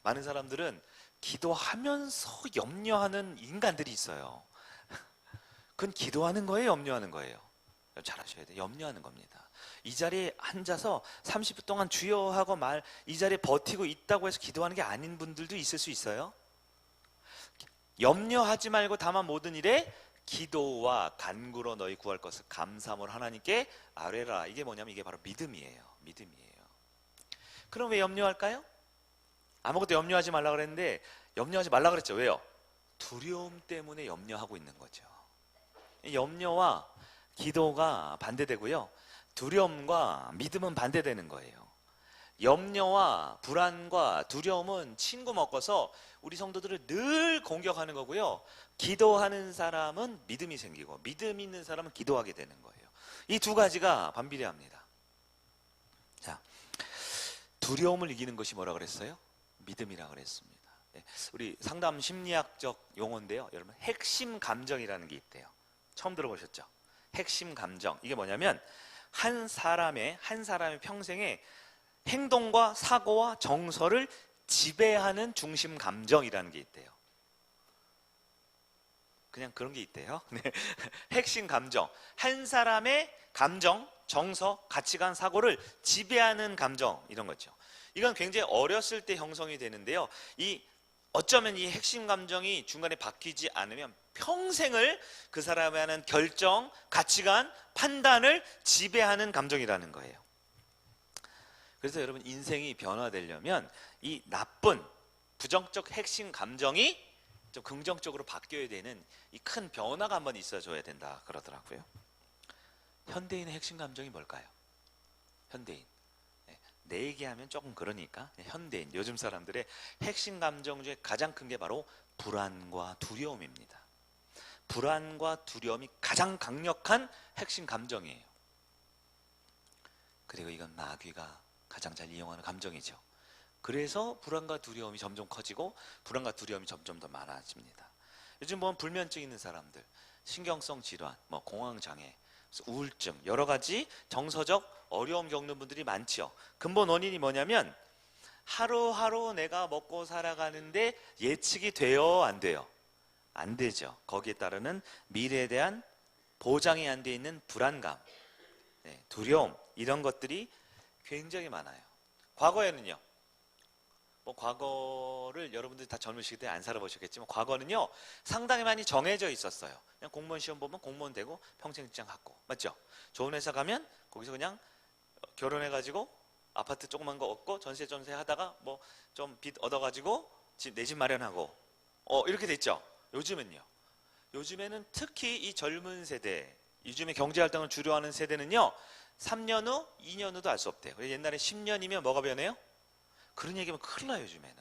A: 많은 사람들은 기도하면서 염려하는 인간들이 있어요. 그건 기도하는 거예요, 염려하는 거예요? 잘 아셔야 돼요. 염려하는 겁니다. 이 자리에 앉아서 30분 동안 주여 하고 이 자리에 버티고 있다고 해서 기도하는 게 아닌 분들도 있을 수 있어요. 염려하지 말고 다만 모든 일에 기도와 간구로 너희 구할 것을 감사함으로 하나님께 아뢰라. 이게 뭐냐면 이게 바로 믿음이에요. 믿음이에요. 그럼 왜 염려할까요? 아무것도 염려하지 말라 그랬는데 염려하지 말라 그랬죠. 왜요? 두려움 때문에 염려하고 있는 거죠. 염려와 기도가 반대되고요. 두려움과 믿음은 반대되는 거예요. 염려와 불안과 두려움은 친구 먹어서 우리 성도들을 늘 공격하는 거고요. 기도하는 사람은 믿음이 생기고 믿음 있는 사람은 기도하게 되는 거예요. 이 두 가지가 반비례합니다. 자, 두려움을 이기는 것이 뭐라 그랬어요? 믿음이라 그랬습니다. 우리 상담 심리학적 용어인데요. 여러분 핵심 감정이라는 게 있대요. 처음 들어보셨죠? 핵심 감정. 이게 뭐냐면 한 사람의 평생에 행동과 사고와 정서를 지배하는 중심 감정이라는 게 있대요. 그냥 그런 게 있대요. 네. 핵심 감정. 한 사람의 감정, 정서, 가치관, 사고를 지배하는 감정, 이런 거죠. 이건 굉장히 어렸을 때 형성이 되는데요. 어쩌면 이 핵심 감정이 중간에 바뀌지 않으면 평생을 그 사람이 하는 결정, 가치관, 판단을 지배하는 감정이라는 거예요. 그래서 여러분 인생이 변화되려면 이 나쁜 부정적 핵심 감정이 좀 긍정적으로 바뀌어야 되는 이 큰 변화가 한번 있어줘야 된다 그러더라고요. 현대인의 핵심 감정이 뭘까요? 현대인. 내 얘기하면 조금 그러니까 현대인, 요즘 사람들의 핵심 감정 중에 가장 큰 게 바로 불안과 두려움입니다. 불안과 두려움이 가장 강력한 핵심 감정이에요. 그리고 이건 마귀가 가장 잘 이용하는 감정이죠. 그래서 불안과 두려움이 점점 커지고 불안과 두려움이 점점 더 많아집니다. 요즘 보면 불면증 있는 사람들, 신경성 질환, 공황장애, 우울증, 여러 가지 정서적 어려움 겪는 분들이 많죠. 근본 원인이 뭐냐면 하루하루 내가 먹고 살아가는데 예측이 돼요, 안 돼요? 안 되죠. 거기에 따르는 미래에 대한 보장이 안 돼 있는 불안감, 두려움, 이런 것들이 굉장히 많아요. 과거에는요, 과거를 여러분들이 다 젊으시기 때문에 안 살아보셨겠지만 과거는요 상당히 많이 정해져 있었어요. 그냥 공무원 시험 보면 공무원 되고 평생 직장 갖고, 맞죠? 좋은 회사 가면 거기서 그냥 결혼해가지고 아파트 조그만 거 얻고 전세 하다가 좀 빚 얻어가지고 내 집 마련하고 이렇게 됐죠. 요즘에는 특히 이 젊은 세대, 요즘에 경제활동을 주로 하는 세대는요 3년 후, 2년 후도 알 수 없대요. 옛날에 10년이면 뭐가 변해요? 그런 얘기하면 큰일 나요, 요즘에는.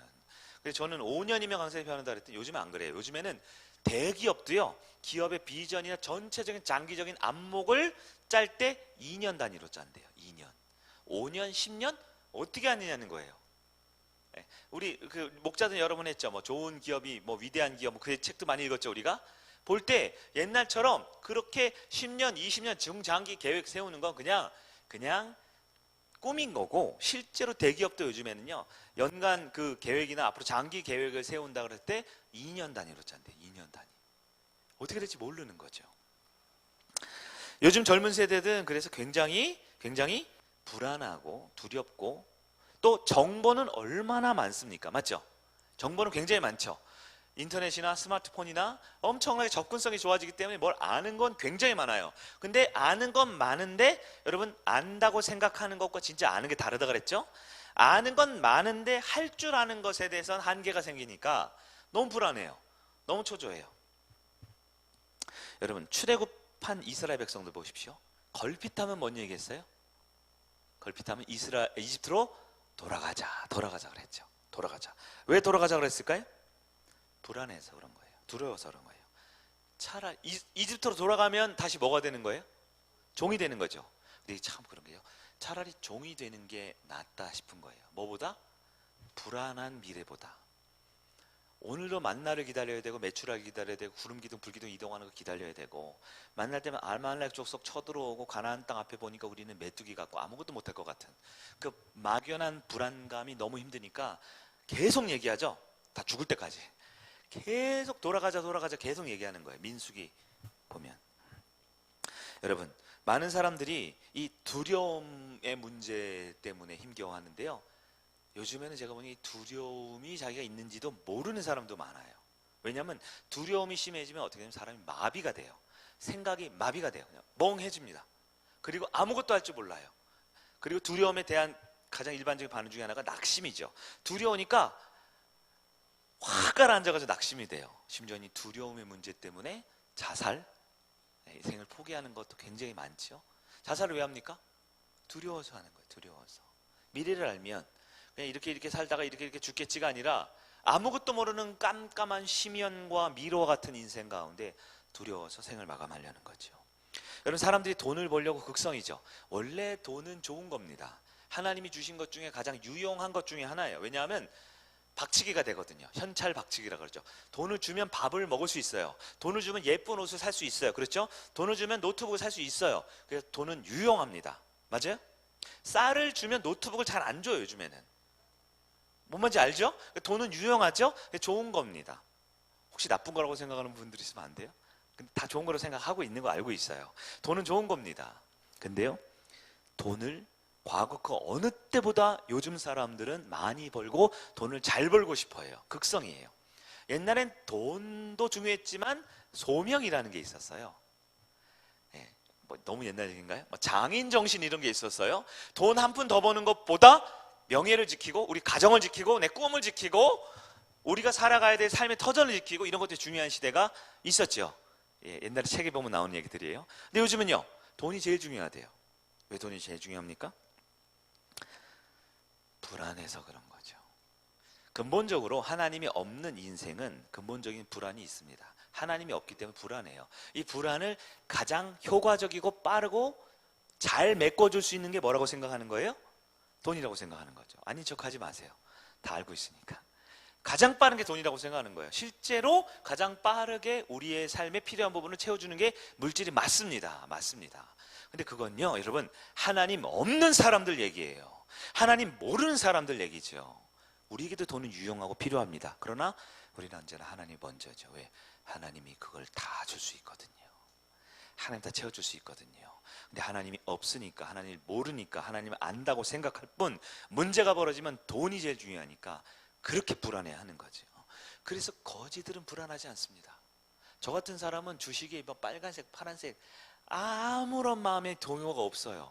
A: 그래서 저는 5년이면 강세에 변한다 그랬더니 요즘은 안 그래요. 요즘에는 대기업도요, 기업의 비전이나 전체적인 장기적인 안목을 짤 때 2년 단위로 짠대요. 2년. 5년, 10년? 어떻게 하느냐는 거예요. 우리 그 목자들 여러분 했죠. 좋은 기업이 위대한 기업, 그 책도 많이 읽었죠, 우리가. 볼 때 옛날처럼 그렇게 10년, 20년 중장기 계획 세우는 건 그냥 꿈인 거고, 실제로 대기업도 요즘에는요 연간 그 계획이나 앞으로 장기 계획을 세운다 그럴 때 2년 단위로 짠대요. 2년 단위. 어떻게 될지 모르는 거죠. 요즘 젊은 세대들은 그래서 굉장히 불안하고 두렵고, 또 정보는 얼마나 많습니까? 맞죠? 정보는 굉장히 많죠. 인터넷이나 스마트폰이나 엄청나게 접근성이 좋아지기 때문에 뭘 아는 건 굉장히 많아요. 근데 아는 건 많은데 여러분, 안다고 생각하는 것과 진짜 아는 게 다르다 그랬죠? 아는 건 많은데 할 줄 아는 것에 대해서는 한계가 생기니까 너무 불안해요. 너무 초조해요. 여러분, 출애굽한 이스라엘 백성들 보십시오. 걸핏하면 뭔 얘기했어요? 걸핏하면 이집트로 돌아가자 그랬죠. 돌아가자. 왜 돌아가자 그랬을까요? 불안해서 그런 거예요. 두려워서 그런 거예요. 차라리 이집트로 돌아가면 다시 뭐가 되는 거예요? 종이 되는 거죠. 근데 참 그런 게요, 차라리 종이 되는 게 낫다 싶은 거예요. 뭐보다? 불안한 미래보다. 오늘도 만나를 기다려야 되고, 매출하기 기다려야 되고, 구름기둥 불기둥 이동하는 거 기다려야 되고, 만날 때면 아말렉 족속 쳐들어오고 가나안 땅 앞에 보니까 우리는 메뚜기 같고 아무것도 못할 것 같은 그 막연한 불안감이 너무 힘드니까 계속 얘기하죠. 다 죽을 때까지 계속 돌아가자 계속 얘기하는 거예요. 민수기 보면. 여러분, 많은 사람들이 이 두려움의 문제 때문에 힘겨워하는데요, 요즘에는 제가 보니 두려움이 자기가 있는지도 모르는 사람도 많아요. 왜냐하면 두려움이 심해지면 어떻게 되면 사람이 마비가 돼요. 생각이 마비가 돼요. 그냥 멍해집니다. 그리고 아무것도 할 줄 몰라요. 그리고 두려움에 대한 가장 일반적인 반응 중에 하나가 낙심이죠. 두려우니까 확 가라앉아가지고 낙심이 돼요. 심지어 이 두려움의 문제 때문에 자살, 인생을 포기하는 것도 굉장히 많죠. 자살을 왜 합니까? 두려워서 하는 거예요. 두려워서. 미래를 알면 그냥 이렇게 살다가 이렇게 죽겠지가 아니라 아무것도 모르는 깜깜한 심연과 미로와 같은 인생 가운데 두려워서 생을 마감하려는 거죠. 여러분, 사람들이 돈을 벌려고 극성이죠. 원래 돈은 좋은 겁니다. 하나님이 주신 것 중에 가장 유용한 것 중에 하나예요. 왜냐하면 박치기가 되거든요. 현찰 박치기라 그러죠. 돈을 주면 밥을 먹을 수 있어요. 돈을 주면 예쁜 옷을 살 수 있어요. 그렇죠? 돈을 주면 노트북을 살 수 있어요. 그래서 돈은 유용합니다. 맞아요? 쌀을 주면 노트북을 잘 안 줘요. 요즘에는. 뭔 말인지 알죠? 돈은 유용하죠? 좋은 겁니다. 혹시 나쁜 거라고 생각하는 분들이 있으면 안 돼요? 근데 다 좋은 거라고 생각하고 있는 거 알고 있어요. 돈은 좋은 겁니다. 근데요, 돈을 과거 그 어느 때보다 요즘 사람들은 많이 벌고 돈을 잘 벌고 싶어 해요. 극성이에요. 옛날엔 돈도 중요했지만 소명이라는 게 있었어요. 예, 뭐 너무 옛날 얘기인가요? 장인 정신 이런 게 있었어요. 돈 한 푼 더 버는 것보다 명예를 지키고 우리 가정을 지키고 내 꿈을 지키고 우리가 살아가야 될 삶의 터전을 지키고 이런 것들이 중요한 시대가 있었죠. 예, 옛날에 책에 보면 나오는 얘기들이에요. 근데 요즘은요, 돈이 제일 중요하대요. 왜 돈이 제일 중요합니까? 불안해서 그런 거죠. 근본적으로 하나님이 없는 인생은 근본적인 불안이 있습니다. 하나님이 없기 때문에 불안해요. 이 불안을 가장 효과적이고 빠르고 잘 메꿔줄 수 있는 게 뭐라고 생각하는 거예요? 돈이라고 생각하는 거죠. 아닌 척하지 마세요. 다 알고 있으니까. 가장 빠른 게 돈이라고 생각하는 거예요. 실제로 가장 빠르게 우리의 삶에 필요한 부분을 채워주는 게 물질이 맞습니다. 근데 그건요, 여러분, 하나님 없는 사람들 얘기예요. 하나님 모르는 사람들 얘기죠. 우리에게도 돈은 유용하고 필요합니다. 그러나 우리는 언제나 하나님이 먼저죠. 왜? 하나님이 그걸 다 줄 수 있거든요. 하나님 다 채워줄 수 있거든요. 근데 하나님이 없으니까, 하나님을 모르니까, 하나님을 안다고 생각할 뿐, 문제가 벌어지면 돈이 제일 중요하니까 그렇게 불안해하는 거죠. 그래서 거지들은 불안하지 않습니다. 저 같은 사람은 주식에 뭐 빨간색, 파란색 아무런 마음의 동요가 없어요.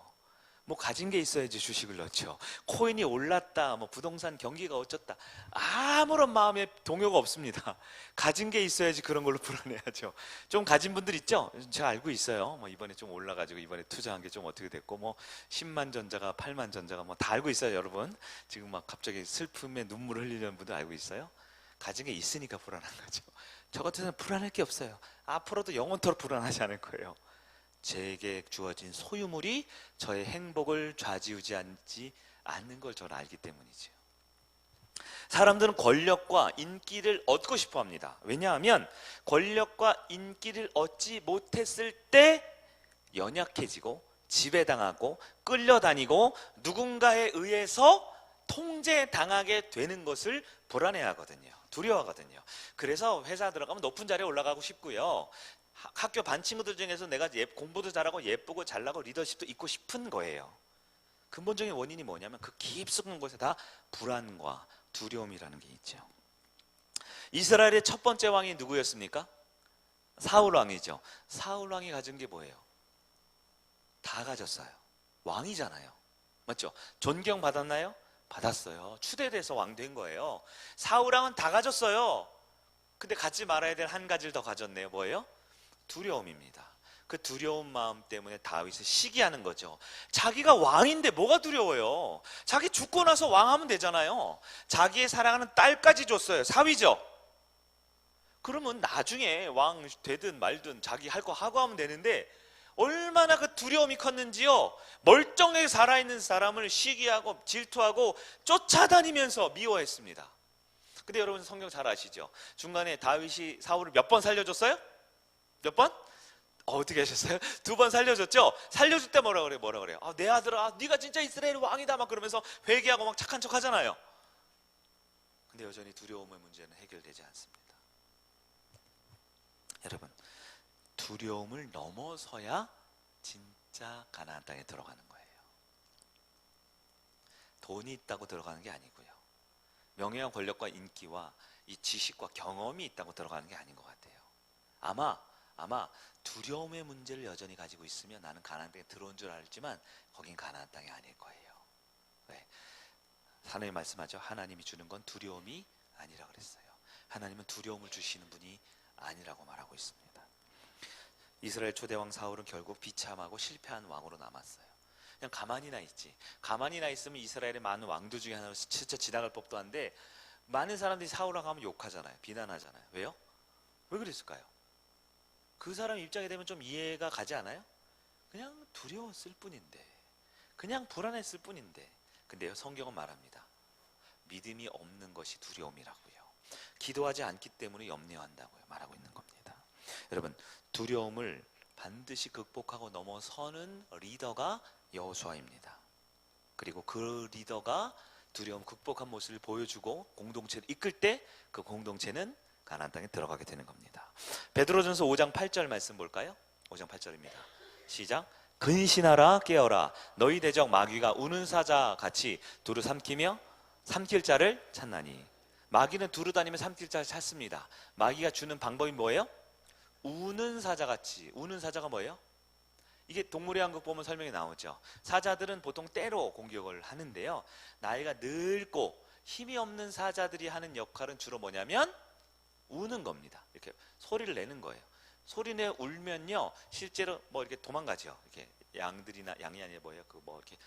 A: 뭐 가진 게 있어야지 주식을 넣죠. 코인이 올랐다, 뭐 부동산 경기가 어쩌다, 아무런 마음의 동요가 없습니다. 가진 게 있어야지 그런 걸로 불안해하죠. 좀 가진 분들 있죠? 제가 알고 있어요. 뭐 이번에 좀 올라가지고 이번에 투자한 게 좀 어떻게 됐고, 뭐 10만 전자가 8만 전자가 뭐 다 알고 있어요, 여러분. 지금 막 갑자기 슬픔에 눈물을 흘리는 분들 알고 있어요. 가진 게 있으니까 불안한 거죠. 저 같은 사람은 불안할 게 없어요. 앞으로도 영원토록 불안하지 않을 거예요. 제게 주어진 소유물이 저의 행복을 좌지우지하지 않는 걸 저는 알기 때문이죠. 사람들은 권력과 인기를 얻고 싶어 합니다. 왜냐하면 권력과 인기를 얻지 못했을 때 연약해지고 지배당하고 끌려다니고 누군가에 의해서 통제당하게 되는 것을 불안해하거든요. 두려워하거든요. 그래서 회사 들어가면 높은 자리에 올라가고 싶고요. 학교 반 친구들 중에서 내가 공부도 잘하고 예쁘고 잘나고 리더십도 있고 싶은 거예요. 근본적인 원인이 뭐냐면 그 깊숙한 곳에 다 불안과 두려움이라는 게 있죠. 이스라엘의 첫 번째 왕이 누구였습니까? 사울 왕이죠. 사울 왕이 가진 게 뭐예요? 다 가졌어요. 왕이잖아요. 맞죠? 존경받았나요? 받았어요. 추대돼서 왕 된 거예요. 사울 왕은 다 가졌어요. 근데 갖지 말아야 될 한 가지를 더 가졌네요. 뭐예요? 두려움입니다. 그 두려운 마음 때문에 다윗을 시기하는 거죠. 자기가 왕인데 뭐가 두려워요? 자기 죽고 나서 왕하면 되잖아요. 자기의 사랑하는 딸까지 줬어요. 사위죠. 그러면 나중에 왕 되든 말든 자기 할 거 하고 하면 되는데, 얼마나 그 두려움이 컸는지요. 멀쩡하게 살아있는 사람을 시기하고 질투하고 쫓아다니면서 미워했습니다. 근데 여러분 성경 잘 아시죠? 중간에 다윗이 사울을 몇 번 살려줬어요? 몇 번? 어떻게 하셨어요? 2번 살려줬죠? 살려줄 때 뭐라 그래요? 내 아들아, 네가 진짜 이스라엘 왕이다 막 그러면서 회개하고 막 착한 척 하잖아요. 근데 여전히 두려움의 문제는 해결되지 않습니다. 여러분, 두려움을 넘어서야 진짜 가나안 땅에 들어가는 거예요. 돈이 있다고 들어가는 게 아니고요. 명예와 권력과 인기와 이 지식과 경험이 있다고 들어가는 게 아닌 것 같아요. 아마 두려움의 문제를 여전히 가지고 있으면 나는 가나안 땅에 들어온 줄 알지만 거긴 가나안 땅이 아닐 거예요. 왜? 하나님 말씀하죠. 하나님이 주는 건 두려움이 아니라 그랬어요. 하나님은 두려움을 주시는 분이 아니라고 말하고 있습니다. 이스라엘 초대왕 사울은 결국 비참하고 실패한 왕으로 남았어요. 그냥 가만히나 있지. 가만히나 있으면 이스라엘의 많은 왕들 중에 하나로 스쳐 지나갈 법도 한데, 많은 사람들이 사울왕 하면 욕하잖아요. 비난하잖아요. 왜요? 왜 그랬을까요? 그 사람 입장에 되면 좀 이해가 가지 않아요? 그냥 두려웠을 뿐인데, 그냥 불안했을 뿐인데. 근데요, 성경은 말합니다. 믿음이 없는 것이 두려움이라고요. 기도하지 않기 때문에 염려한다고요 말하고 있는 겁니다. 여러분, 두려움을 반드시 극복하고 넘어서는 리더가 여호수아입니다. 그리고 그 리더가 두려움 극복한 모습을 보여주고 공동체를 이끌 때 그 공동체는 가나안 땅에 들어가게 되는 겁니다. 베드로전서 5장 8절 말씀 볼까요? 5장 8절입니다. 시작. 근신하라 깨어라 너희 대적 마귀가 우는 사자 같이 두루 삼키며 삼킬 자를 찾나니. 마귀는 두루 다니며 삼킬 자를 찾습니다. 마귀가 주는 방법이 뭐예요? 우는 사자같이. 우는 사자가 뭐예요? 이게 동물의 왕국 보면 설명이 나오죠. 사자들은 보통 때로 공격을 하는데요, 나이가 늙고 힘이 없는 사자들이 하는 역할은 주로 뭐냐면 우는 겁니다. 이렇게 소리를 내는 거예요. 소리내 울면요, 실제로 뭐 이렇게 도망가죠. 이렇게 양들이나, 양이 아니라 뭐예요? 그 뭐 이렇게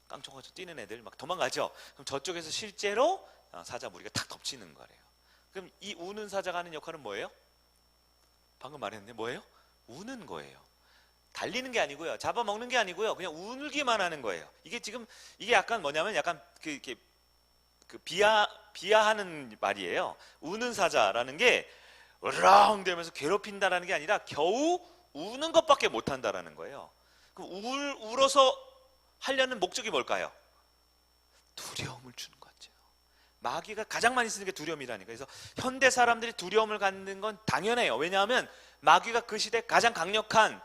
A: 깡총깡총 뛰는 애들 막 도망가죠. 그럼 저쪽에서 실제로 사자 무리가 탁 덮치는 거래요. 그럼 이 우는 사자가 하는 역할은 뭐예요? 방금 말했는데 뭐예요? 우는 거예요. 달리는 게 아니고요, 잡아먹는 게 아니고요, 그냥 울기만 하는 거예요. 이게 지금 이게 약간 뭐냐면 약간 이렇게 비하하는 말이에요. 우는 사자라는 게 으렁 대면서 괴롭힌다라는 게 아니라 겨우 우는 것밖에 못한다라는 거예요. 그럼 울어서 하려는 목적이 뭘까요? 두려움을 주는 거죠. 마귀가 가장 많이 쓰는 게 두려움이라니까. 그래서 현대 사람들이 두려움을 갖는 건 당연해요. 왜냐하면 마귀가 그 시대 가장 강력한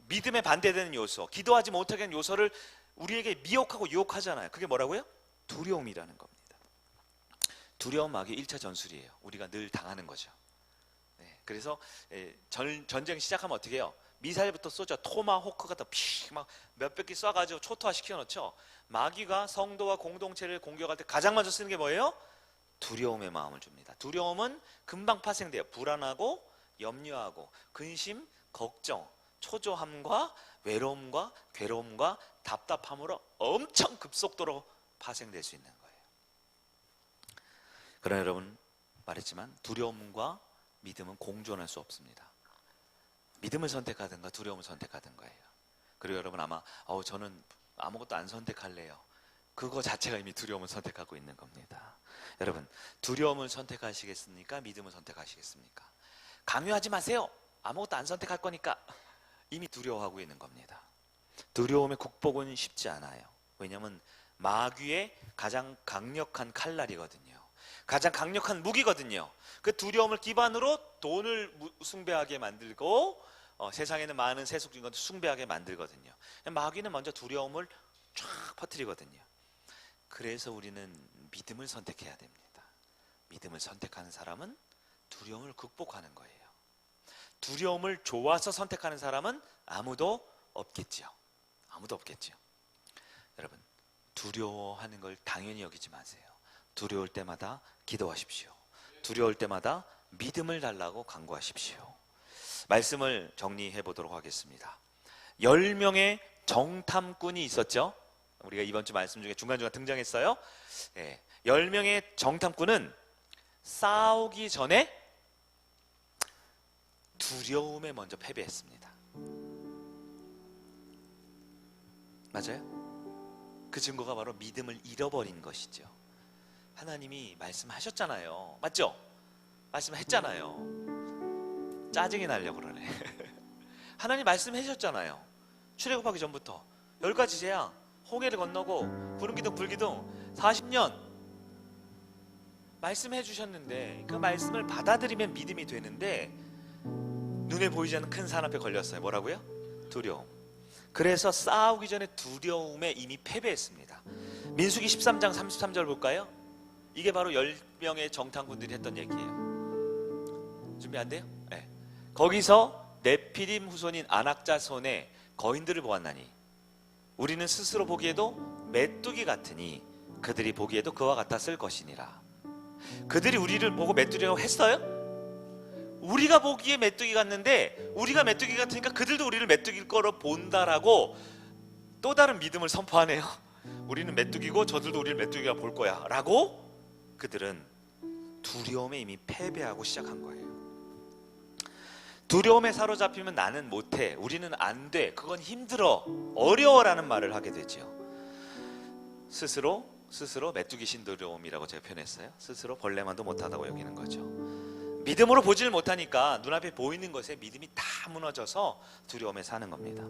A: 믿음에 반대되는 요소, 기도하지 못하게 하는 요소를 우리에게 미혹하고 유혹하잖아요. 그게 뭐라고요? 두려움이라는 겁니다. 두려움 마귀 1차 전술이에요. 우리가 늘 당하는 거죠. 네, 그래서 전쟁 시작하면 어떻게 해요? 미사일부터 쏘죠. 토마호크 같은 막 몇백 개 쏴가지고 초토화 시켜놓죠. 마귀가 성도와 공동체를 공격할 때 가장 먼저 쓰는 게 뭐예요? 두려움의 마음을 줍니다. 두려움은 금방 파생돼요. 불안하고 염려하고 근심, 걱정, 초조함과 외로움과 괴로움과 답답함으로 엄청 급속도로 파생될 수 있는 거예요. 그러나 여러분 말했지만 두려움과 믿음은 공존할 수 없습니다. 믿음을 선택하든가 두려움을 선택하든가예요. 그리고 여러분 아마 저는 아무것도 안 선택할래요. 그거 자체가 이미 두려움을 선택하고 있는 겁니다. 여러분, 두려움을 선택하시겠습니까? 믿음을 선택하시겠습니까? 강요하지 마세요. 아무것도 안 선택할 거니까. 이미 두려워하고 있는 겁니다. 두려움의 극복은 쉽지 않아요. 왜냐하면 마귀의 가장 강력한 칼날이거든요. 가장 강력한 무기거든요. 그 두려움을 기반으로 돈을 숭배하게 만들고 세상에는 많은 세속적인 것도 숭배하게 만들거든요. 마귀는 먼저 두려움을 쫙 퍼뜨리거든요. 그래서 우리는 믿음을 선택해야 됩니다. 믿음을 선택하는 사람은 두려움을 극복하는 거예요. 두려움을 좋아서 선택하는 사람은 아무도 없겠지요. 아무도 없겠지요. 여러분, 두려워하는 걸 당연히 여기지 마세요. 두려울 때마다 기도하십시오. 두려울 때마다 믿음을 달라고 간구하십시오. 말씀을 정리해 보도록 하겠습니다. 10명의 정탐꾼이 있었죠. 우리가 이번 주 말씀 중에 중간중간 등장했어요. 10명의 정탐꾼은 싸우기 전에 두려움에 먼저 패배했습니다. 맞아요? 그 증거가 바로 믿음을 잃어버린 것이죠. 하나님이 말씀하셨잖아요. 맞죠? 말씀했잖아요. 짜증이 나려고 그러네. 하나님 말씀하셨잖아요. 출애굽하기 전부터 10가지 재앙, 홍해를 건너고 구름기둥 불기둥 40년 말씀해 주셨는데 그 말씀을 받아들이면 믿음이 되는데 눈에 보이지 않는 큰 산 앞에 걸렸어요. 뭐라고요? 두려움. 그래서 싸우기 전에 두려움에 이미 패배했습니다. 민수기 13장 33절 볼까요? 이게 바로 10명의 정탐꾼들이 했던 얘기예요. 준비 안 돼요? 네. 거기서 네피림 후손인 안악자손의 거인들을 보았나니 우리는 스스로 보기에도 메뚜기 같으니 그들이 보기에도 그와 같았을 것이니라. 그들이 우리를 보고 메뚜기라고 했어요? 우리가 보기에 메뚜기 같는데 우리가 메뚜기 같으니까 그들도 우리를 메뚜기일 거로 본다라고 또 다른 믿음을 선포하네요. 우리는 메뚜기고 저들도 우리를 메뚜기가 볼 거야 라고 그들은 두려움에 이미 패배하고 시작한 거예요. 두려움에 사로잡히면 나는 못해, 우리는 안 돼, 그건 힘들어, 어려워라는 말을 하게 되죠. 스스로 메뚜기 신두려움이라고 제가 표현했어요. 스스로 벌레만도 못하다고 여기는 거죠. 믿음으로 보지를 못하니까 눈앞에 보이는 것에 믿음이 다 무너져서 두려움에 사는 겁니다.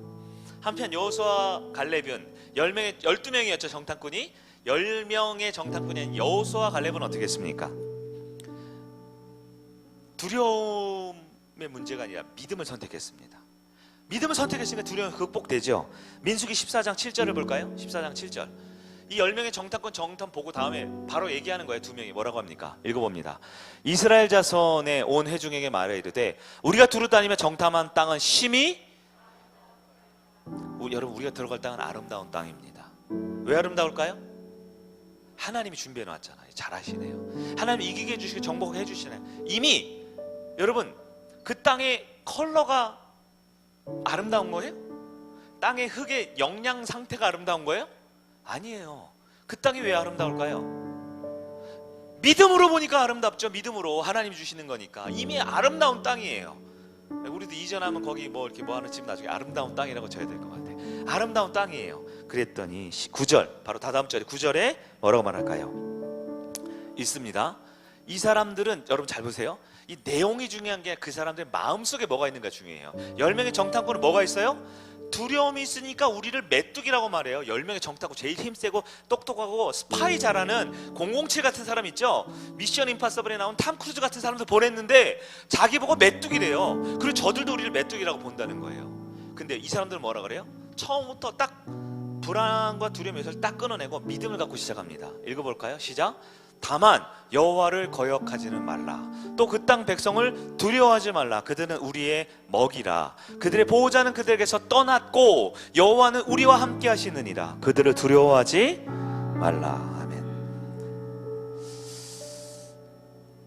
A: 한편 여호수아 갈렙은 12명이었죠. 정탐꾼이 10명의 정탐꾼인 여호수아 갈렙은 어떻게 했습니까? 두려움의 문제가 아니라 믿음을 선택했습니다. 믿음을 선택했으니까 두려움이 극복되죠. 민수기 14장 7절을 볼까요? 14장 7절. 이 10명의 정탐꾼 정탐 보고 다음에 바로 얘기하는 거예요. 2명이 뭐라고 합니까? 읽어봅니다. 이스라엘 자손의 온 회중에게 말해 이르되 우리가 두루 다니며 정탐한 땅은 심히 여러분 우리가 들어갈 땅은 아름다운 땅입니다. 왜 아름다울까요? 하나님이 준비해 놨잖아요. 잘 아시네요. 하나님이 이기게 해주시고 정복해 해주시나요? 이미 여러분 그 땅의 컬러가 아름다운 거예요? 땅의 흙의 영양 상태가 아름다운 거예요? 아니에요. 그 땅이 왜 아름다울까요? 믿음으로 보니까 아름답죠. 믿음으로 하나님이 주시는 거니까 이미 아름다운 땅이에요. 우리도 이전하면 거기 뭐 이렇게 뭐 하는 집 나중에 아름다운 땅이라고 쳐야 될 것 같아. 아름다운 땅이에요. 그랬더니 9절 바로 다다음 절에 9절에 뭐라고 말할까요? 있습니다. 이 사람들은 여러분 잘 보세요. 이 내용이 중요한 게 그 사람들의 마음속에 뭐가 있는가 중요해요. 10명의 정탐꾼은 뭐가 있어요? 두려움이 있으니까 우리를 메뚜기라고 말해요. 10명의 정탐꾼 제일 힘세고 똑똑하고 스파이 잘하는 007 같은 사람 있죠. 미션 임파서블에 나온 탐 크루즈 같은 사람들 보냈는데 자기 보고 메뚜기래요. 그리고 저들도 우리를 메뚜기라고 본다는 거예요. 근데 이 사람들은 뭐라 그래요? 처음부터 딱 불안과 두려움에서 딱 끊어내고 믿음을 갖고 시작합니다. 읽어볼까요? 시작. 다만 여호와를 거역하지는 말라. 또 그 땅 백성을 두려워하지 말라. 그들은 우리의 먹이라. 그들의 보호자는 그들에게서 떠났고 여호와는 우리와 함께 하시느니라. 그들을 두려워하지 말라. 아멘.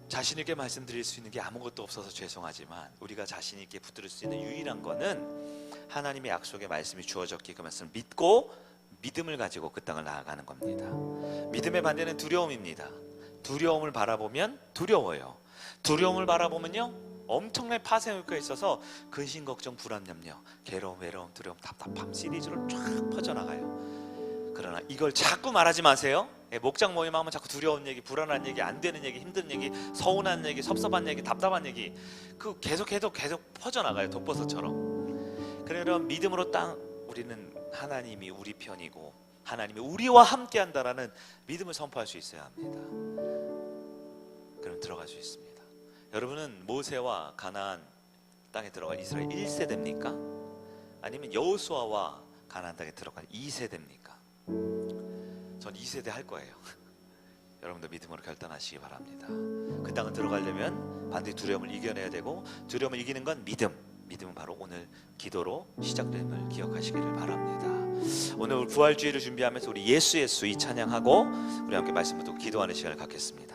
A: 자신 있게 말씀드릴 수 있는 게 아무것도 없어서 죄송하지만 우리가 자신 있게 붙들 수 있는 유일한 거는 하나님의 약속의 말씀이 주어졌기에 그 말씀을 믿고 믿음을 가지고 그 땅을 나아가는 겁니다. 믿음의 반대는 두려움입니다. 두려움을 바라보면 두려워요. 두려움을 바라보면요 엄청난 파생효과가 있어서 근심, 걱정, 불안, 염려, 괴로움, 외로움, 두려움, 답답함 시리즈로 쫙 퍼져나가요. 그러나 이걸 자꾸 말하지 마세요. 목장 모임하면 자꾸 두려운 얘기, 불안한 얘기, 안 되는 얘기, 힘든 얘기, 서운한 얘기, 섭섭한 얘기, 답답한 얘기 그 계속 퍼져나가요. 독버섯처럼. 그러면 믿음으로 우리는 하나님이 우리 편이고 하나님이 우리와 함께 한다라는 믿음을 선포할 수 있어야 합니다. 그럼 들어갈 수 있습니다. 여러분은 모세와 가나안 땅에 들어간 이스라엘 1세대입니까? 아니면 여호수아와 가나안 땅에 들어간 2세대입니까? 전 2세대 할 거예요. 여러분도 믿음으로 결단하시기 바랍니다. 그 땅을 들어가려면 반드시 두려움을 이겨내야 되고, 두려움을 이기는 건 믿음은 바로 오늘 기도로 시작됨을 기억하시기를 바랍니다. 오늘 부활주의를 준비하면서 우리 예수 이 찬양하고 우리 함께 말씀 듣고 기도하는 시간을 갖겠습니다.